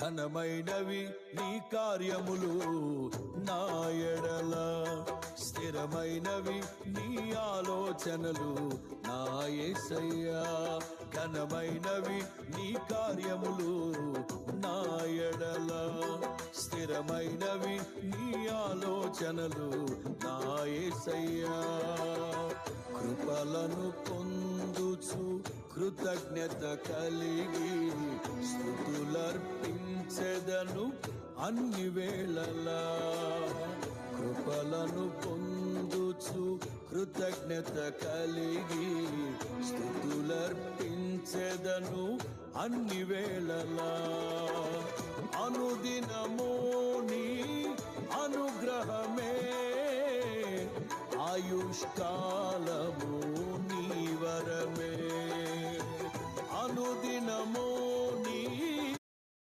ఘనమైనవి నీ కార్యములు నా ఎడల, స్థిరమైనవి నీ ఆలోచనలు నా యేసయ్యా. ఘనమైనవి నీ కార్యములు నా ఎడల, స్థిరమైనవి నీ ఆలోచనలు నా యేసయ్యా. కృపలను పొందుచు కృతజ్ఞత కలిగి స్తుతులర్పించెదను అన్ని వేళలా. కృపలను పొందుచు కృతజ్ఞత కలిగి స్తుతులర్పించెదను అన్ని వేళలా. అనుదినము నీ అనుగ్రహమే ఆయుష్కాలము